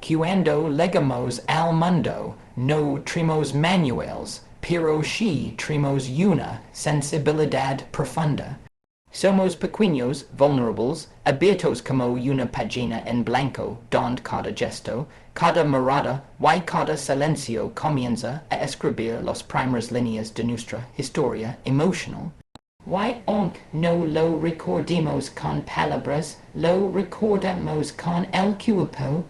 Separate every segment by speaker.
Speaker 1: Cuando legamos al mundo, no trimos manuales, pero sí trimos una sensibilidad profunda. Somos pequeños, vulnerables, abiertos como una página en blanco, donde cada gesto, cada mirada y cada silencio comienza a escribir las primeras líneas de nuestra historia emocional. Y aunque no lo recordemos con palabras, lo recordamos con el cuerpo.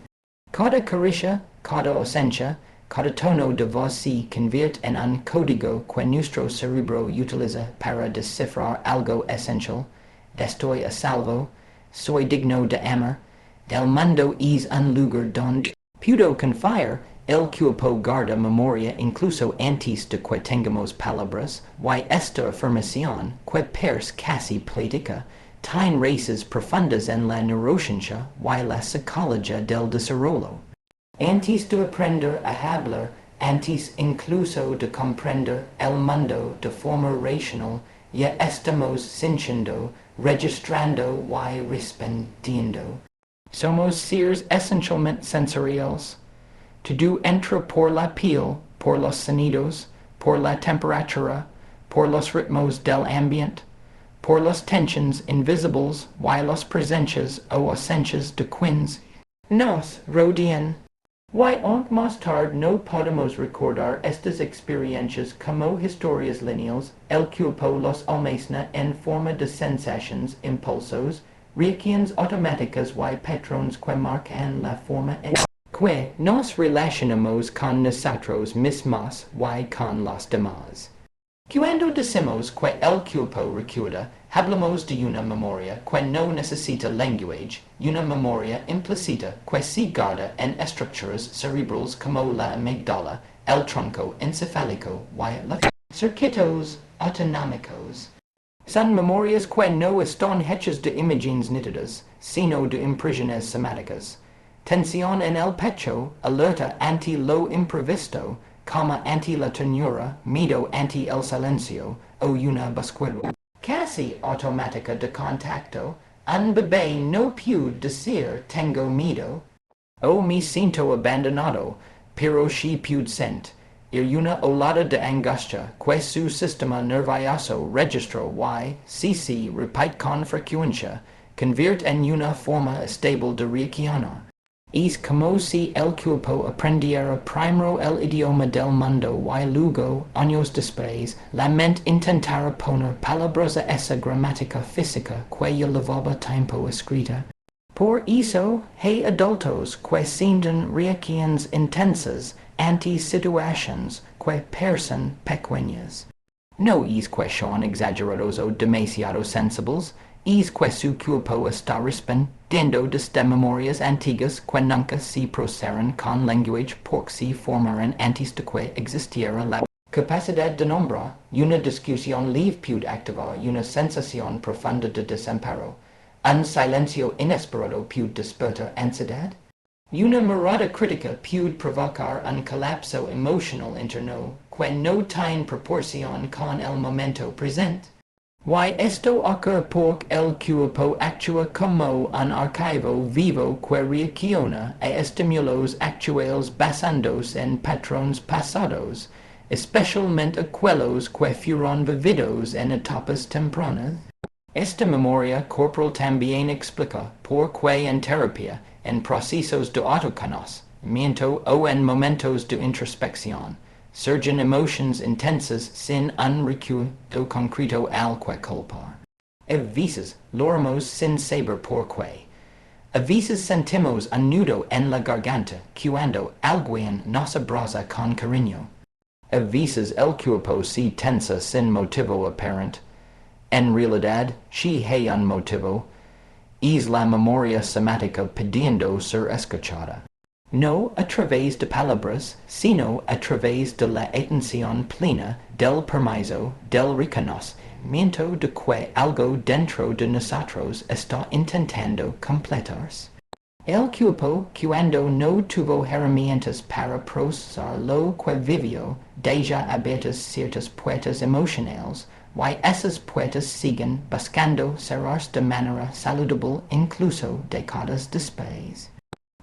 Speaker 1: Cada caricia, cada ausencia, cada tono de voz se convierte en un código que nuestro cerebro utiliza para descifrar algo esencial. Estoy a salvo, soy digno de amar, del mundo es un lugar donde puedo confiar, el cuerpo guarda memoria incluso antes de que tengamos palabras, y esta afirmación, que parece casi poética, tiene raíces profundas en la neurociencia y la psicología del desarrollo. Antes de aprender a hablar, antes incluso de comprender el mundo de forma racional, ya estamos sintiendo, registrando y respondiendo. Somos seres esencialmente sensoriales. Todo entra por la piel, por los sonidos, por la temperatura, por los ritmos del ambiente, por las tensiones invisibles y las presencias o ausencias de quienes nos rodean. Y aunque más tarde no podemos recordar estas experiencias como historias lineales, el cuerpo las almacena en forma de sensaciones, impulsos, reacciones automáticas y patrones que marcan la forma en que nos relacionamos con nosotros mismos y con los demás. Cuando decimos que el cuerpo recuerda, hablamos de una memoria que no necesita lenguaje, una memoria implícita que se guarda en estructuras cerebrales como la amígdala, el tronco encefálico y los circuitos autonómicos. Son memorias que no están hechas de imágenes nítidas, sino de impresiones somáticas. Tensión en el pecho, alerta ante lo imprevisto, calma ante la ternura, miedo ante el silencio, o una búsqueda casi automática de contacto. Un bebé no puede decir tengo miedo, o me siento abandonado, pero sí puede sentir una olada de angustia que su sistema nervioso registró y, si se repite con frecuencia, convierte en una forma estable de reaccionar. Es como si el cuerpo aprendiera primero el idioma del mundo y luego, años después, la mente intentara poner palabras a esa gramática física que llevaba tiempo escrita. Por eso, hay adultos que sienten reacciones intensas ante situaciones que parecen pequeñas. No es que son exagerados o demasiado sensibles, es que su cuerpo está respondiendo desde memorias antiguas que nunca se procesaron con lenguaje porque se formaron antes de que existiera la capacidad de nombrar. Una discusión leve puede activar una sensación profunda de desamparo. Un silencio inesperado puede despertar ansiedad. Una mirada crítica puede provocar un colapso emocional interno que no tiene proporción con el momento presente. Y esto ocurre porque el cuerpo actúa como un archivo vivo que reacciona a estímulos actuales basándose en patrones pasados, especialmente aquellos que fueron vividos en etapas tempranas. Esta memoria corporal también explica por qué en terapia, en procesos de autoconocimiento o en momentos de introspección, surgen emociones intensas sin un recuerdo concreto al que culpar. A veces logramos sin saber por qué. A veces sentimos un nudo en la garganta cuando alguien nos abraza con cariño. A veces el cuerpo se tensa sin motivo aparente. En realidad, sí hay un motivo. Es la memoria somática pidiendo ser escuchada. No a través de palabras, sino a través de la atención plena del permiso del reconocimiento de que algo dentro de nosotros está intentando completarse. El cuerpo, cuando no tuvo herramientas para procesar lo que vivió, deja abiertas ciertas puertas emocionales, y esas puertas siguen buscando cerrarse de manera saludable incluso décadas después.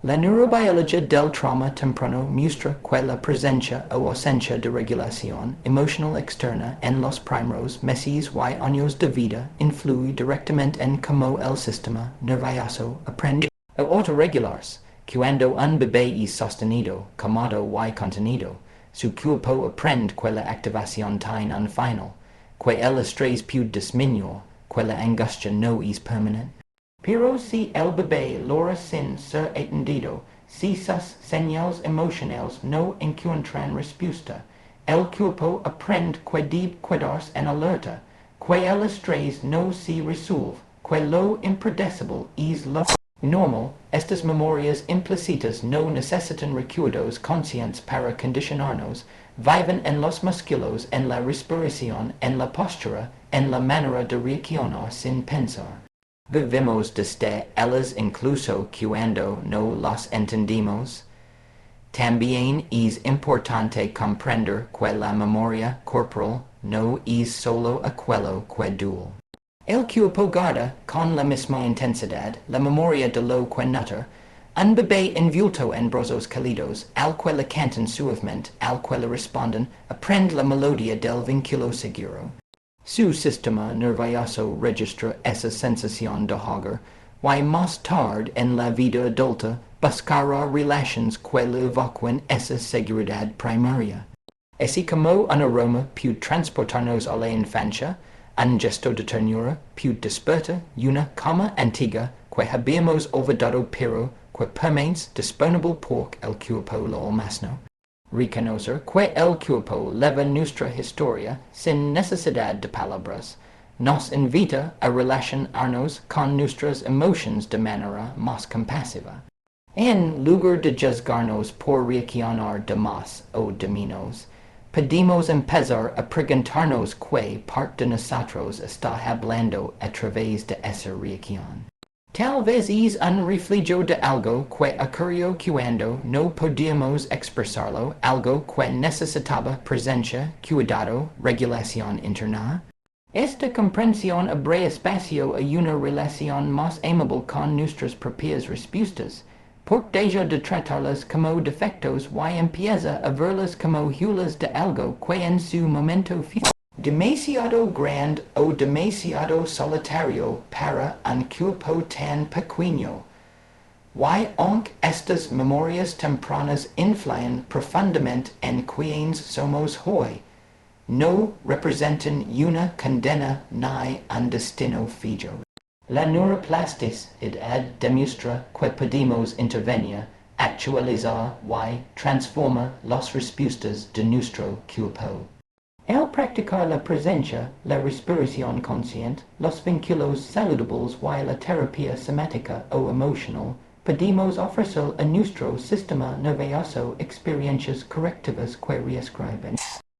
Speaker 1: La neurobiologia del trauma temprano muestra que la presencia o ausencia de regulación emocional externa en los primeros meses y años de vida influye directamente en cómo el sistema nervioso aprende a autorregularse. Cuando un bebé es sostenido, calmado y contenido, su cuerpo aprende que la activación tiene un final, que el estrés puede disminuir, que la angustia no es permanente. Pero si el bebé logra sin ser atendido, si sus señales emocionales no encuentran respuesta, el cuerpo aprende que debe quedarse en alerta, que el estrés no se resuelve, que lo impredecible es lo normal. Estas memorias implícitas no necesitan recuerdos conscientes para condicionarnos, viven en los músculos, en la respiración, en la postura, en la manera de reaccionar sin pensar. Vivimos desde ellas incluso cuando no las entendimos. También es importante comprender que la memoria corporal no es solo aquello que duele. El cuerpo guarda con la misma intensidad la memoria de lo que nota. Un bebé envuelto en brazos cálidos, al que le cantan suavemente, al que le responden, aprende la melodía del vínculo seguro. Su sistema nervioso registra esa sensación de hogar, y más tarde en la vida adulta buscará relaciones que le evoquen esa seguridad primaria. Así como un aroma puede transportarnos a la infancia, un gesto de ternura puede despertar una cama antigua que habíamos olvidado pero que permanece disponible porque el cuerpo lo almacenó. Reconocer que el cuerpo leva nuestra historia sin necesidad de palabras nos invita a relacionarnos con nuestras emociones de manera más compasiva. En lugar de juzgarnos por reaccionar de más o de menos, pedimos empezar a preguntarnos qué parte de nosotros está hablando a través de esa reacción. Tal vez es un reflejo de algo que ocurrió cuando no podíamos expresarlo, algo que necesitaba presencia, cuidado, regulación interna. Esta comprensión abre espacio a una relación más amable con nuestras propias respuestas, porque deja de tratarlas como defectos y empieza a verlas como huellas de algo que en su momento fue demasiado grande o demasiado solitario para un cuerpo tan pequeño. Y aunque estas memorias tempranas influyen profundamente en quienes somos hoy, no representan una condena ni un destino fijo. La neuroplasticidad demuestra que podemos intervenir, actualizar y transformar las respuestas de nuestro cuerpo. Al practicar la presencia, la respiración consciente, los vínculos saludables y la terapia somática o emocional, podemos ofrecer a nuestro sistema nervioso experiencias correctivas que reescriben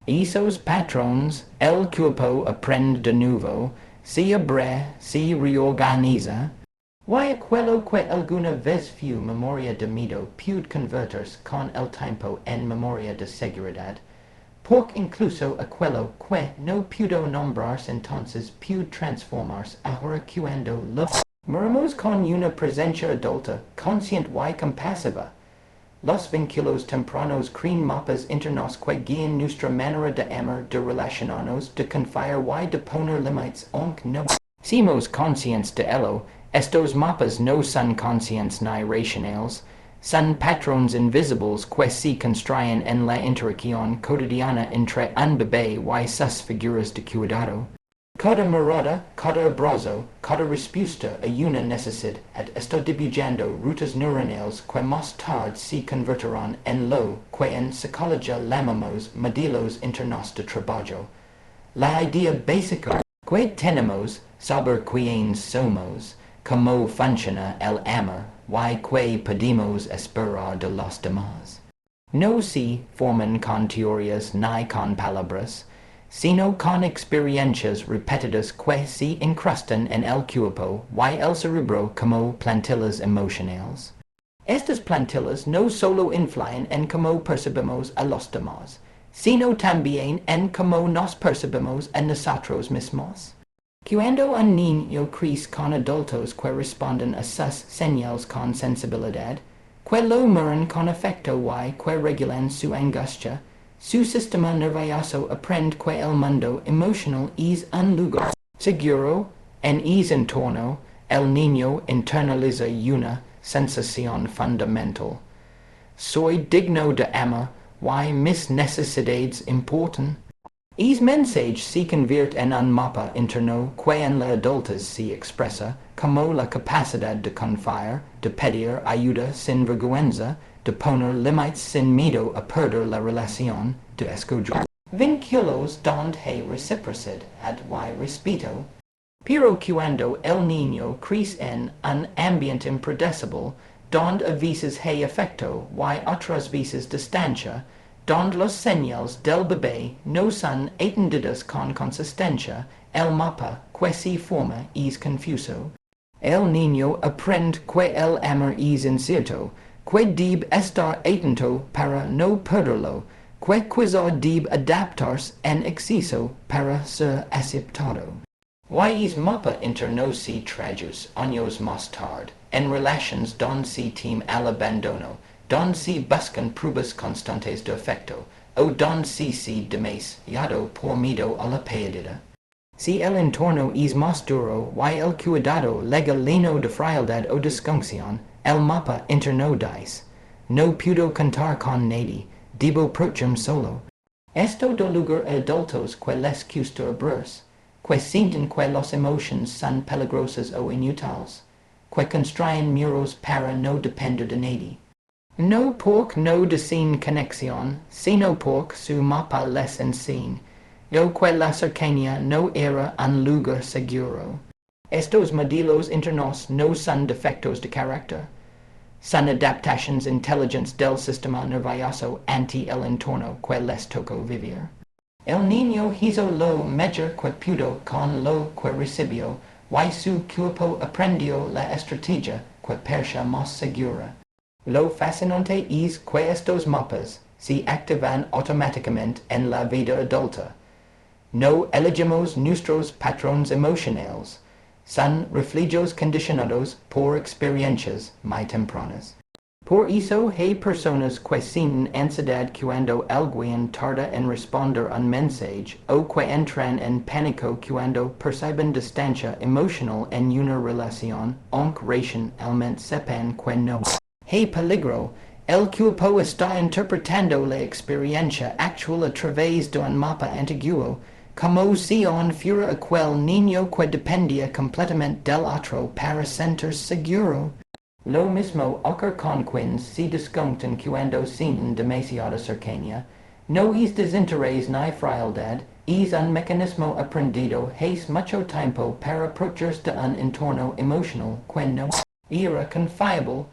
Speaker 1: esos patrones. El cuerpo aprende de nuevo, se abre, se reorganiza, y aquello que alguna vez fue memoria de miedo puede convertirse con el tiempo en memoria de seguridad. Porque incluso aquello que no pudo nombrarse entonces puede transformarse ahora cuando lo miramos con una presencia adulta, consciente y compasiva. Los vínculos tempranos crean mapas internos que guían nuestra manera de amar, de relacionarnos, de confiar y de poner límites aunque no seamos conscientes de ello. Estos mapas no son conscientes ni racionales. Son patrones invisibles que se construyen en la interacción cotidiana entre un bebé y sus figuras de cuidado. Cada mirada, cada abrazo, cada respuesta a una necesidad está dibujando rutas neuronales que más tarde se convertirán en lo que en psicología llamamos modelos internos de trabajo. La idea básica que tenemos sobre quiénes somos, cómo funciona el amor, y que podemos esperar de los demás, no se forman con teorías ni con palabras, sino con experiencias repetidas que se incrustan en el cuerpo y el cerebro como plantillas emocionales. Estas plantillas no solo influyen en cómo percibimos a los demás, sino también en cómo nos percibimos a nosotros mismos. Cuando un niño crece con adultos que responden a sus señales con sensibilidad, que lo mueren con afecto y que regulan su angustia, su sistema nervioso aprende que el mundo emocional es un lugar seguro, en ese entorno, el niño internaliza una sensación fundamental. Soy digno de amor, y mis necesidades importan. Es mensaje se convierte en un mapa interno que en la adultez se expresa como la capacidad de confiar, de pedir ayuda sin vergüenza, de poner límites sin miedo a perder la relación, de escoger vínculos donde hay reciprocidad y respeto. Pero cuando el niño crece en un ambiente impredecible, donde a veces hay afecto y otras veces distancia, donde los señales del bebé no son entendidos con consistencia, el mapa que se forma es confuso. El niño aprende que el amor es incierto, que debe estar atento para no perderlo, que quizá debe adaptarse en exceso para ser aceptado. Y es mapa interno se traduce años más tarde en relaciones donde se teme al abandono, donde se buscan pruebas constantes de afecto, o donde se demasiado por miedo a la pérdida. Si el entorno es más duro y el cuidado lega lleno de frialdad o disfunción, el mapa interno dice: no puedo contar con nadie, debo protegerme solo. Esto da lugar a adultos que les cuesta abrirse, que sienten que las emociones son peligrosas o inútiles, que construyen muros para no depender de nadie. No porque no deseen conexión, sino porque su mapa les enseña que la cercanía no era un lugar seguro. Estos modelos internos no son defectos de carácter, son adaptaciones inteligentes del sistema nervioso ante el entorno que les tocó vivir. El niño hizo lo mejor que pudo con lo que recibió, y su cuerpo aprendió la estrategia que parecía más segura. Lo fascinante es que estos mapas se activan automáticamente en la vida adulta. No elegimos nuestros patrones emocionales, son reflejos condicionados por experiencias muy tempranas. Por eso hay personas que sienten ansiedad cuando alguien tarda en responder un mensaje o que entran en pánico cuando perciben distancia emocional en una relación, aunque racionalmente sepan que no hay peligro. El cuerpo está interpretando la experiencia actual a través de un mapa antiguo, como si fuera aquel niño que dependía completamente del otro para sentirse seguro. Lo mismo ocurre con quienes se desconectan cuando sienten demasiada cercanía. No es desinterés ni frialdad, es un mecanismo aprendido hace mucho tiempo para protegerse de un entorno emocional que no era confiable.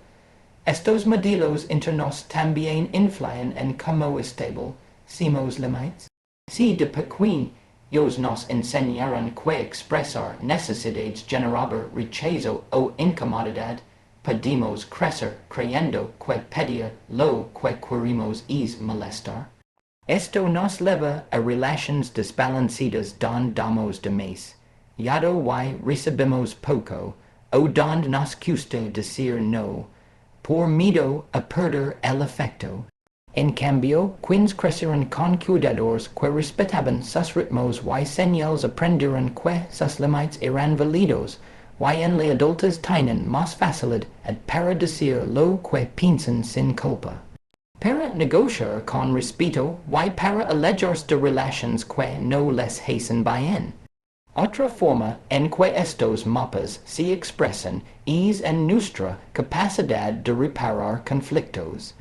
Speaker 1: Estos modelos internos también influyen en cómo establecemos límites. Si de pequeños nos enseñaron que expresar necesidades generaba rechazo o incomodidad, podemos crecer creyendo que pedir lo que queremos es molestar. Esto nos lleva a relaciones desbalanceadas donde damos de más, y recibimos poco, o donde nos cuesta decir no, por miedo a perder el afecto. En cambio, quienes crecieron con cuidadores que respetaban sus ritmos y señales aprendieron que sus límites eran válidos, y en la adultez tienen más facilidad para decir lo que piensan sin culpa. Para negociar con respeto y para alejarse de relaciones que no les hacen bien. Otra forma en que estos mapas se expresan es en nuestra capacidad de reparar conflictos.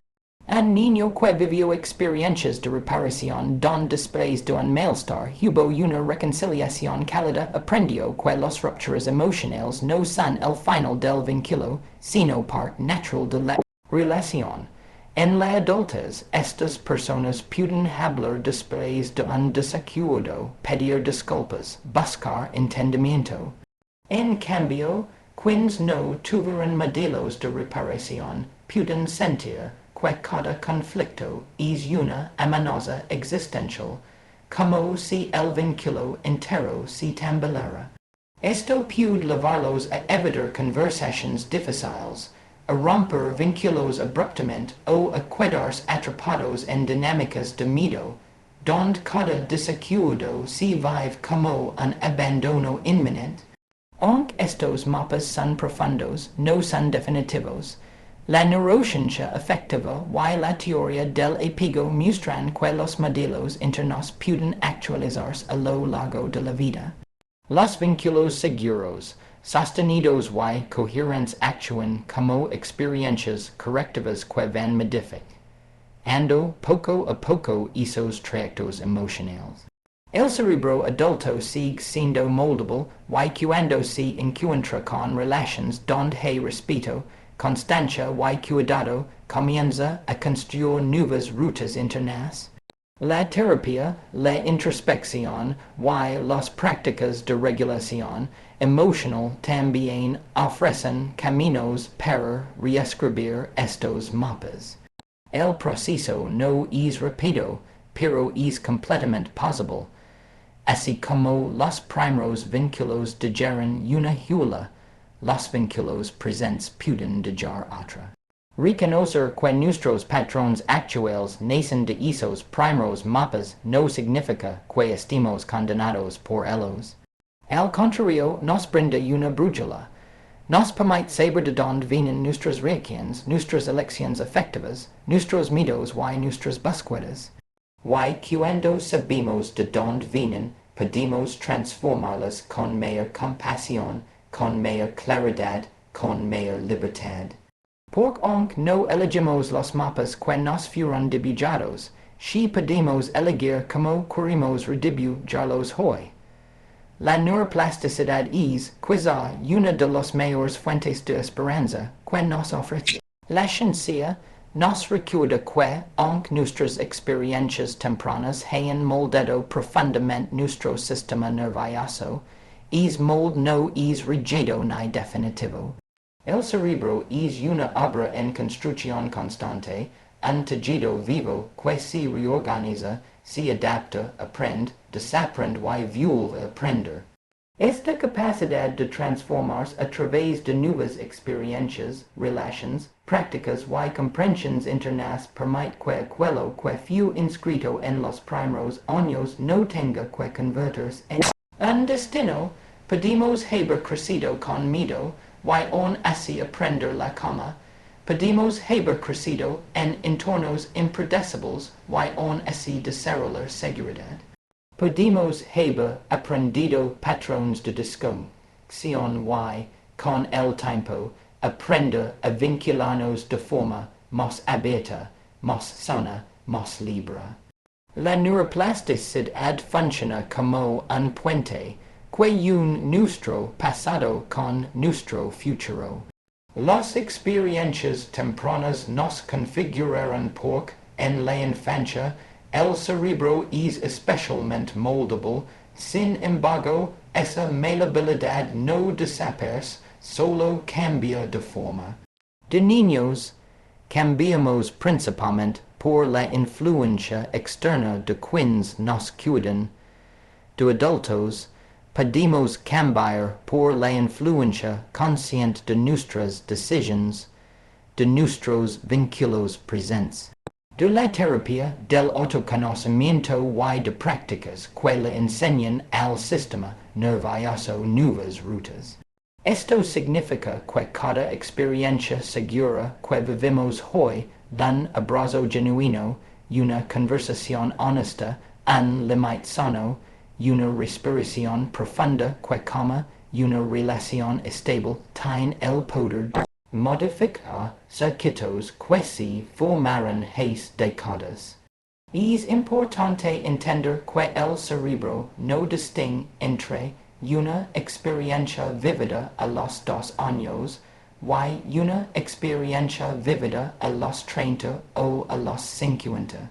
Speaker 1: Un niño que vivió experiencias de reparación donde después de un malestar hubo una reconciliación cálida aprendió que las rupturas emocionales no son el final del vínculo, sino parte natural de la relación. En la adultez, estas personas pueden hablar después de un desacuerdo, pedir disculpas, buscar entendimiento. En cambio, quienes no tuvieron modelos de reparación pueden sentir que cada conflicto es una amenaza existencial, como si el vínculo entero se tambaleara. Esto puede llevarlos a evitar conversaciones difíciles, a romper vinculos abruptamente o a quedarse atrapados en dinámicas de miedo, donde cada desacuerdo se vive como un abandono inminente. Aunque estos mapas son profundos, no son definitivos. La neurociencia afectiva y la teoría del apego muestran que los modelos internos pueden actualizarse a lo largo de la vida. Los vínculos seguros, sostenidos y coherentes actúan como experiencias correctivas que van modificando poco a poco esos trayectos emocionales. El cerebro adulto sigue siendo moldable y cuando se encuentra con relaciones donde hay respeto, constancia y cuidado, comienza a construir nuevas rutas internas. La terapia, la introspección y las prácticas de regulación emocional también ofrecen caminos para reescribir estos mapas. El proceso no es rápido, pero es completamente posible. Así como los primeros vínculos digeran una hula, los vínculos presentes pueden digerir otra. Reconocer que nuestros patrones actuales nacen de esos primeros mapas no significa que estemos condenados por ellos. Al contrario, nos brinda una brújula. Nos permite saber de dónde vienen nuestras reacciones, nuestras elecciones afectivas, nuestros miedos y nuestras búsquedas. Y cuando sabemos de dónde vienen, podemos transformarlas con mayor compasión, con mayor claridad, con mayor libertad. Porque aunque no elegimos los mapas que nos fueron dibujados, sí podemos elegir cómo queremos redibujarlos hoy. La neuroplasticidad es, quizá, una de las mayores fuentes de esperanza que nos ofrece. La ciencia nos recuerda que, aunque nuestras experiencias tempranas hayan moldado profundamente nuestro sistema nervioso, ese molde no es rígido ni definitivo. El cerebro es una obra en construcción constante, un tejido vivo que se reorganiza, se adapta, aprende, desaprende y vuelve a aprender. Esta capacidad de transformarse a través de nuevas experiencias, relaciones, prácticas y comprensiones internas permite que aquello que fue inscrito en los primeros años no tenga que convertirse en un destino. Podemos haber crecido con miedo y aún así aprender la cama. Podemos haber crecido en entornos impredecibles y aún así desarrollar seguridad. Podemos haber aprendido patrones de discurso y, con el tiempo, aprender a vincularnos de forma más abierta, más sana, más libre. La neuroplasticidad funciona como un puente que une nuestro pasado con nuestro futuro. Las experiencias tempranas nos configuraron porque, en la infancia, el cerebro es especialmente moldable. Sin embargo, esa malleabilidad no desaparece, solo cambia de forma. De niños, cambiamos principalmente por la influencia externa de quienes nos cuidan. De adultos, podemos cambiar por la influencia consciente de nuestras decisiones, de nuestros vínculos presentes. De la terapia del autoconocimiento y de prácticas que le enseñan al sistema nervioso nuevas rutas. Esto significa que cada experiencia segura que vivimos hoy, un abrazo genuino, una conversación honesta, un límite sano, una respiración profunda que calma, una relación estable, tiene el poder de modificar circuitos que se formaron hace décadas. Es importante entender que el cerebro no distingue entre una experiencia vivida a los 2 años y una experiencia vivida a los 30 o a los 50.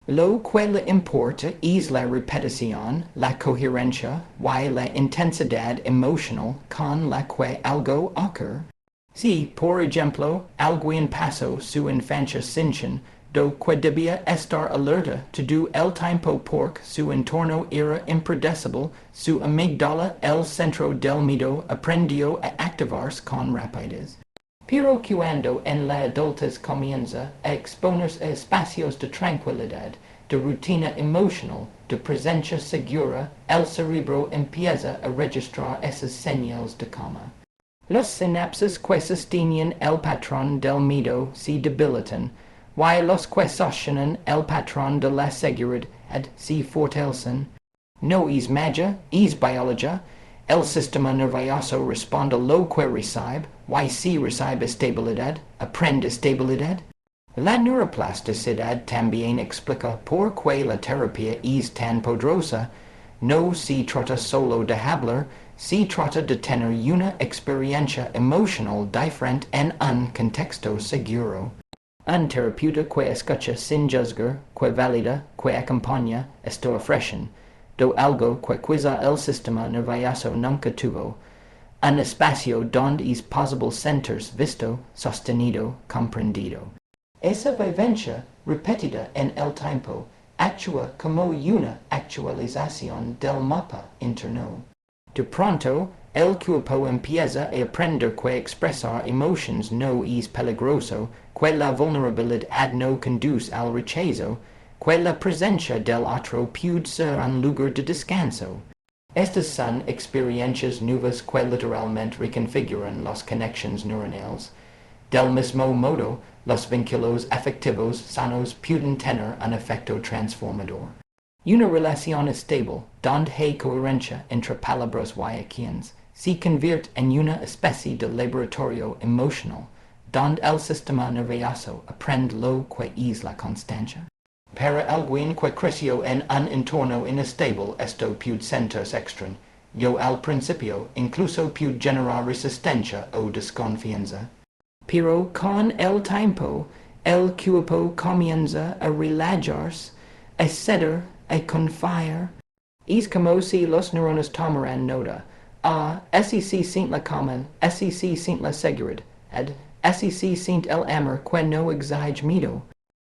Speaker 1: Lo que le importa es la repetición, la coherencia y la intensidad emocional con la que algo ocurre. Si, por ejemplo, alguien pasó su infancia sin do que debía estar alerta todo el tiempo porque su entorno era impredecible, su amígdala, el centro del miedo, aprendió a activarse con rapidez. Pero cuando en la adultez comienza a exponerse a espacios de tranquilidad, de rutina emocional, de presencia segura, el cerebro empieza a registrar esas señales de calma. Las sinapsis que sostienen el patrón del miedo se debilitan, y los que sostienen el patrón de la seguridad se fortalecen. No es magia, es biología. El sistema nervioso responde a lo que recibe, y si recibe estabilidad, aprende estabilidad. La neuroplasticidad también explica por qué la terapia es tan poderosa. No se trata solo de hablar, se trata de tener una experiencia emocional diferente en un contexto seguro. Un terapeuta que escucha sin juzgar, que valida, que acompaña, esto ofrecen, do algo que quizá el sistema nervioso nunca tuvo. Un espacio donde es posible sentirse visto, sostenido, comprendido. Esa vivencia, repetida en el tiempo, actúa como una actualización del mapa interno. De pronto, el cuerpo empieza a aprender que expresar emociones no es peligroso, que la vulnerabilidad no conduce al rechazo, que la presencia del otro puede ser un lugar de descanso. Estas son experiencias nuevas que literalmente reconfiguran las conexiones neuronales. Del mismo modo, los vínculos afectivos sanos pueden tener un efecto transformador. Una relación estable, donde hay coherencia entre palabras y acciones, se convierte en una especie de laboratorio emocional, donde el sistema nervioso aprende lo que es la constancia. Para alguien que creció en un entorno inestable, esto puede sentirse extraño. Yo al principio incluso pude generar resistencia o desconfianza. Pero con el tiempo, el cuerpo comienza a relajarse, a ceder, a confiar. Es como si los neurones tomaran nota. Así se siente la calma, así se siente la seguridad, así se siente el amor que no exige miedo.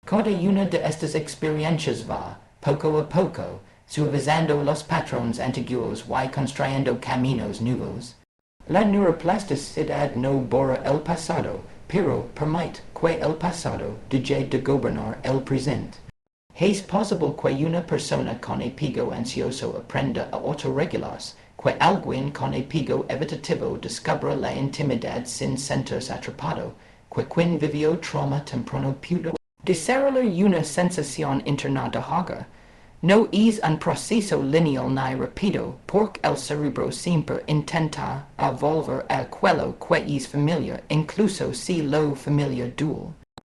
Speaker 1: Cada una de estas experiencias va, poco a poco, suavizando los patrones antiguos y construyendo caminos nuevos. La neuroplasticidad no borra el pasado, pero permite que el pasado deje de gobernar el presente. Es posible que una persona con apego ansioso aprenda a autorregularse, que alguien con apego evitativo descubra la intimidad sin sentirse atrapado, que quien vivió trauma temprano pudo desarrollar una sensación interna de hogar. No es un proceso lineal ni rápido, porque el cerebro siempre intenta volver a aquello que es familiar, incluso si lo familiar duele.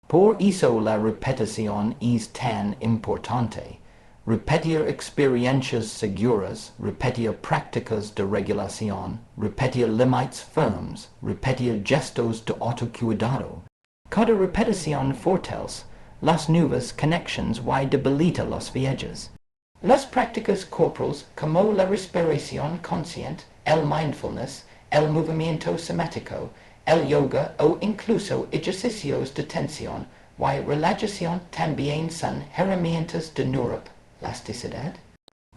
Speaker 1: Por eso la repetición es tan importante. Repetir experiencias seguras, repetir prácticas de regulación, repetir límites firmes, repetir gestos de autocuidado. Cada repetición fortalece las nuevas conexiones y debilita las viejas. Las prácticas corporales como la respiración consciente, el mindfulness, el movimiento somático, el yoga o incluso ejercicios de tensión y relajación también son herramientas de neuroplasticidad.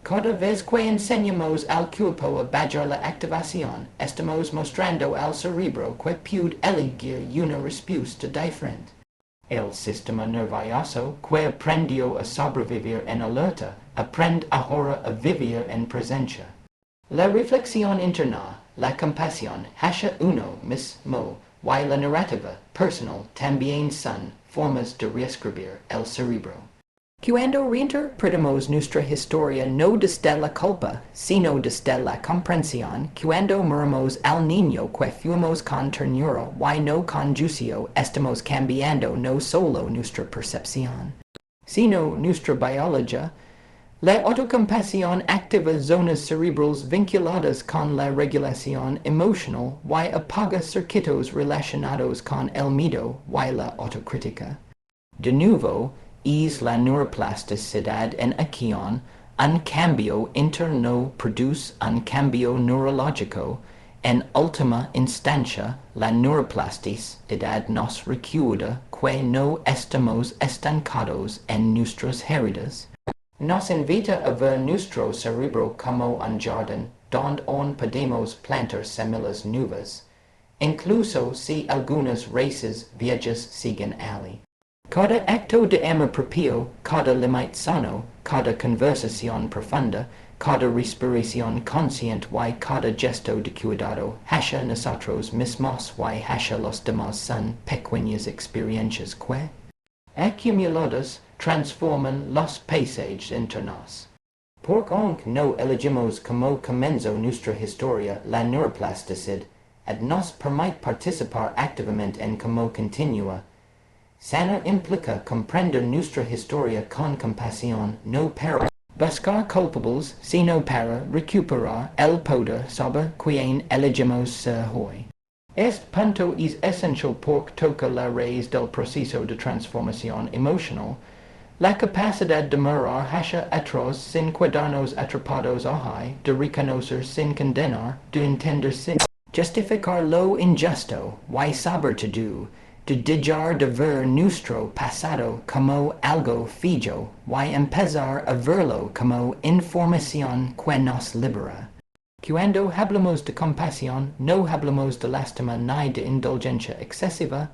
Speaker 1: Cada vez que enseñamos al cuerpo a bajar la activación, estamos mostrando al cerebro que puede elegir una respuesta diferente. El sistema nervioso que aprendió a sobrevivir en alerta, aprende ahora a vivir en presencia. La reflexión interna, la compasión hacia uno mismo y la narrativa personal también son formas de reescribir el cerebro. Cuando reinterpretamos nuestra historia no desde la culpa, sino desde la comprensión, cuando miramos al niño que fuimos con ternura y no con juicio, estamos cambiando no solo nuestra percepción, sino nuestra biología. La autocompasión activa zonas cerebrales vinculadas con la regulación emocional y apaga circuitos relacionados con el miedo y la autocrítica. De nuevo, es la neuroplasticidad en acción, un cambio interno produce un cambio neurológico. En última instancia, la neuroplasticidad nos recuerda que no estamos estancados en nuestras heridas. Nos invita a ver nuestro cerebro como un jardín donde aún podemos plantar semillas nuevas. Incluso si algunas races viajes siguen ali. Cada acto de amor propio, cada limite sano, cada conversación profunda, cada respiración consciente y cada gesto de cuidado, hacia nosotros mismos y hacia los demás son pequeñas experiencias que, acumuladas, transforman los paisajes internos. Porque no elegimos como comienzo nuestra historia la neuroplasticidad, ad nos permite participar activamente en cómo continúa. Sanar implica comprender nuestra historia con compasión, no para buscar culpables, sino para recuperar el poder sobre quien elegimos ser hoy. Este punto es esencial porque toca la raíz del proceso de transformación emocional, la capacidad de mirar hacia atrás sin quedarnos atrapados ahí, de reconocer sin condenar, de entender sin justificar lo injusto, y saber to do, de dejar de ver nuestro pasado como algo fijo, y empezar a verlo como información que nos libera. Cuando hablamos de compasión, no hablamos de lástima ni de indulgencia excesiva,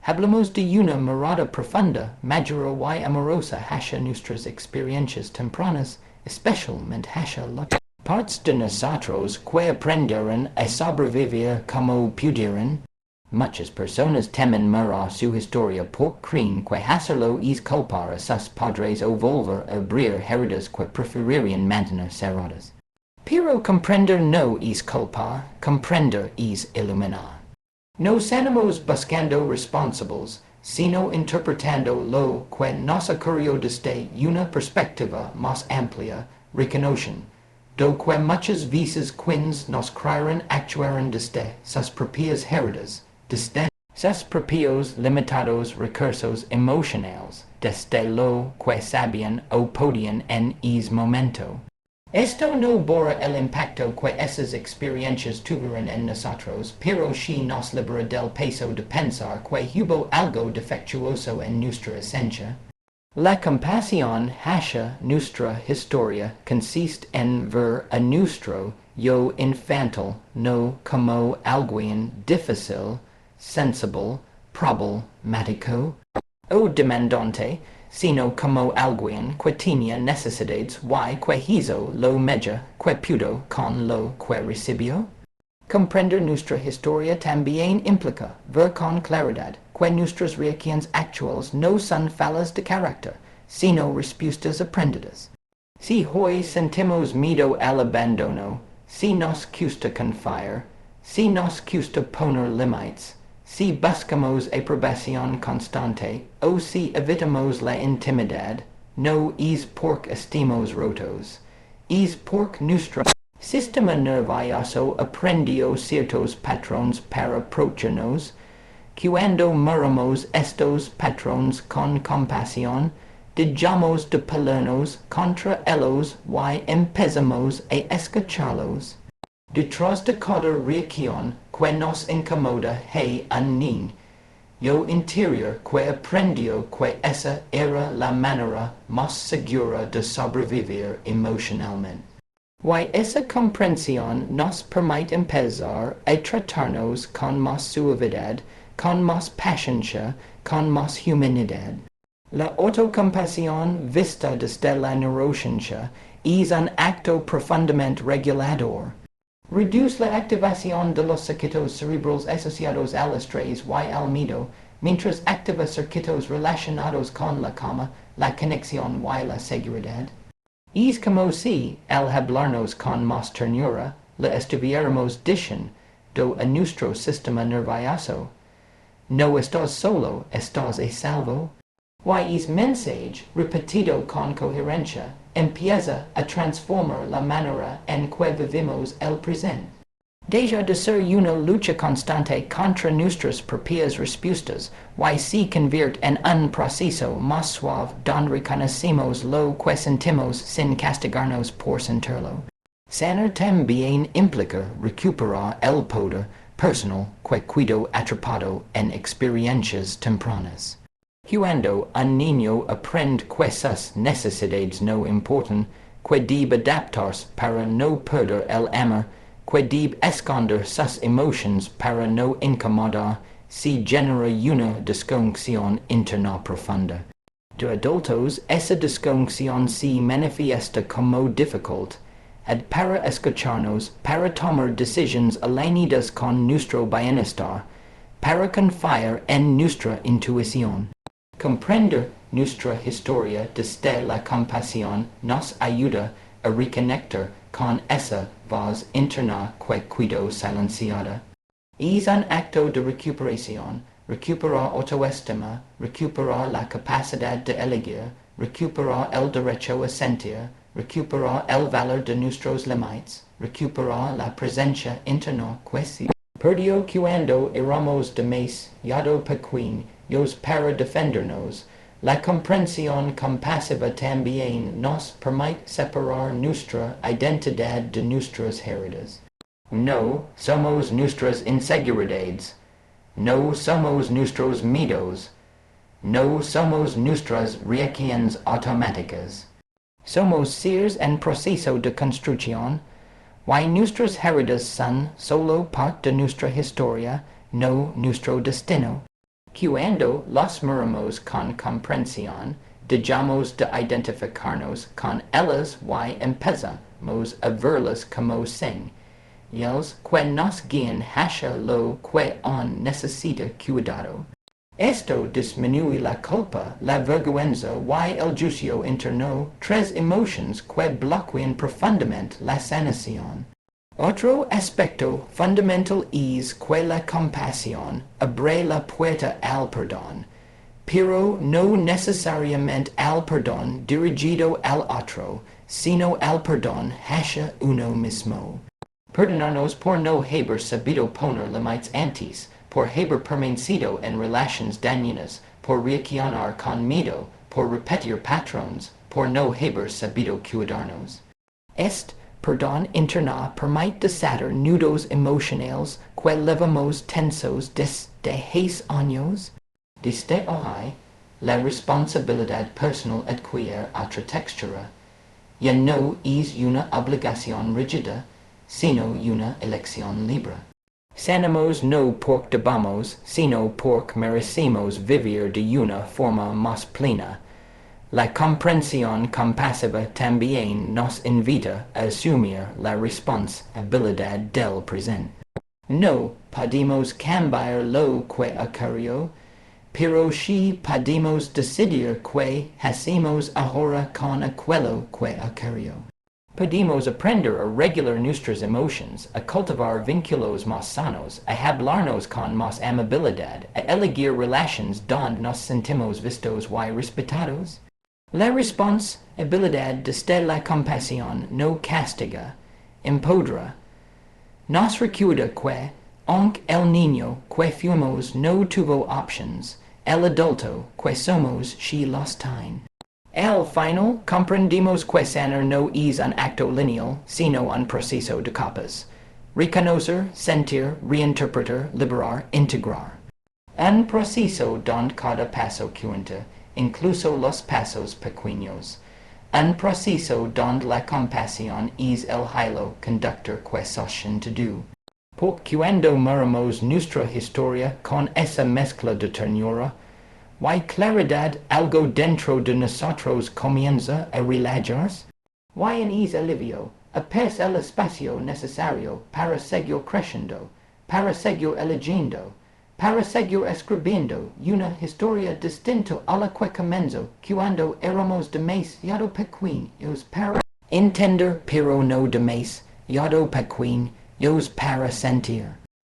Speaker 1: hablamos de una mirada profunda, madura y amorosa hacia nuestras experiencias tempranas, especialmente hacia las partes de nosotros que aprendieron a sobrevivir como pudieron. Muchas personas temen mirar su historia porque creen que hacerlo es culpar a sus padres o volver a abrir heridas que preferirían mantener cerradas. Pero comprender no es culpar, comprender es iluminar. No estamos buscando responsables, sino interpretando lo que nos ocurrió desde una perspectiva más amplia, reconocen, do que muchas veces quienes nos creyeron actuaron desde sus propias heridas, desde sus propios limitados recursos emocionales, desde lo que sabían o podían en ese momento. Esto no borra el impacto que esas experiencias tuvieron en nosotros, pero sí nos libera del peso de pensar que hubo algo defectuoso en nuestra esencia. La compasión hacia nuestra historia consiste en ver a nuestro yo infantil no como alguien difícil, sensible, problemático o demandante, sino como alguien que tenía necesidades y que hizo lo mejor que pudo con lo que recibió. Comprender nuestra historia también implica ver con claridad que nuestras reacciones actuales no son fallas de carácter, sino respuestas aprendidas. Si hoy sentimos miedo al abandono, si nos cuesta confiar, si nos cuesta poner límites, si buscamos aprobación constante o si evitamos la intimidad, no es porque estemos rotos, es porque nuestro sistema nervioso aprendió ciertos patrones para protegernos. Cuando miramos estos patrones con compasión, dejamos de pelearnos contra ellos y empezamos a escucharlos. Detrás de cada reacción que nos incomoda hay un niño, yo interior que aprendió que esa era la manera más segura de sobrevivir emocionalmente. Y esa comprensión nos permite empezar a tratarnos con más suavidad, con más paciencia, con más humanidad. La autocompasión vista desde la neurociencia es un acto profundamente regulador. Reduce la activación de los circuitos cerebrales asociados al estrés y al miedo, mientras activa circuitos relacionados con la calma, la conexión y la seguridad. Es como si, al hablarnos con más ternura, le estuviéramos diciendo a nuestro sistema nervioso, no estás solo, estás a salvo. Y ese mensaje, repetido con coherencia, empieza a transformar la manera en que vivimos el presente. Deja de ser una lucha constante contra nuestras propias respuestas, y se convierte en un proceso más suave donde reconocemos lo que sentimos sin castigarnos por sentirlo. Sanar también implica recuperar el poder personal que quedó atrapado en experiencias tempranas. Cuando un niño aprende que sus necesidades no importan, que debe adaptarse para no perder el amor, que debe esconder sus emotions para no incomodar, si genera una disfunción interna profunda. De adultos, esa disfunción se manifiesta como difficult, para escucharnos, para tomar decisiones alineadas con nuestro bienestar, para confiar en nuestra intuición. Comprender nuestra historia desde la compasión nos ayuda a reconectar con esa voz interna que cuidó silenciada. Es un acto de recuperación, recuperar autoestima, recuperar la capacidad de elegir, recuperar el derecho a sentir, recuperar el valor de nuestros límites, recuperar la presencia interna que se perdió cuando éramos demasiado pequeños para defendernos. La comprensión compasiva también nos permite separar nuestra identidad de nuestras heridas. No somos nuestras inseguridades. No somos nuestros miedos. No somos nuestras reacciones automáticas. Somos seres en proceso de construcción. Nuestras heridas son solo parte de nuestra historia, no nuestro destino. Cuando los miramos con comprensión, dejamos de identificarnos con ellas empezamos a verlas como son. Ellos que nos guían hacia lo que aún necesita cuidado. Esto disminuye la culpa, la vergüenza y el juicio interno, tres emociones que bloquean profundamente la sanación. Otro aspecto fundamental es que la compasión abre la puerta al perdón, pero no necesariamente al perdón dirigido al otro, sino al perdón hacia uno mismo. Perdonarnos por no haber sabido poner límites antes, por haber permanecido en relaciones dañinas, por reaccionar con miedo, por repetir patrones, por no haber sabido cuidarnos. Este perdón interno permite desatar nudos emocionales que llevamos tensos desde hace años. Desde hoy, la responsabilidad personal adquiere otra textura. Ya no es una obligación rígida, sino una elección libre. Sanamos no porque debamos, sino porque merecemos vivir de una forma más plena. La comprensión compasiva también nos invita a asumir la responsabilidad del presente. No podemos cambiar lo que ocurrió, pero sí podemos decidir qué hacemos ahora con aquello que ocurrió. Podemos aprender a regular nuestras emociones, a cultivar vínculos más sanos, a hablarnos con más amabilidad, a elegir relaciones donde nos sentimos vistos y respetados. La responsabilidad desde la compasión no castiga, empodera. Nos recuerda que, aunque el niño que fuimos no tuvo options, el adulto que somos sí los tiene. Al final, comprendimos que sanar no es un acto lineal, sino un proceso de capas. Reconocer, sentir, reinterpretar, liberar, integrar. Un proceso donde cada paso cuenta, incluso los pasos pequeños. Un proceso donde la compasión es el hilo conductor que sostiene todo. Porque cuando miramos nuestra historia con esa mezcla de ternura, claridad algo dentro de nosotros comienza a relajarse. Es alivio, apenas el espacio necesario para seguir creciendo, para seguir eligiendo, para seguir escribiendo una historia distinta a la que comenzó cuando éramos demasiado pequeños para entender, pero no demasiado pequeños para sentir.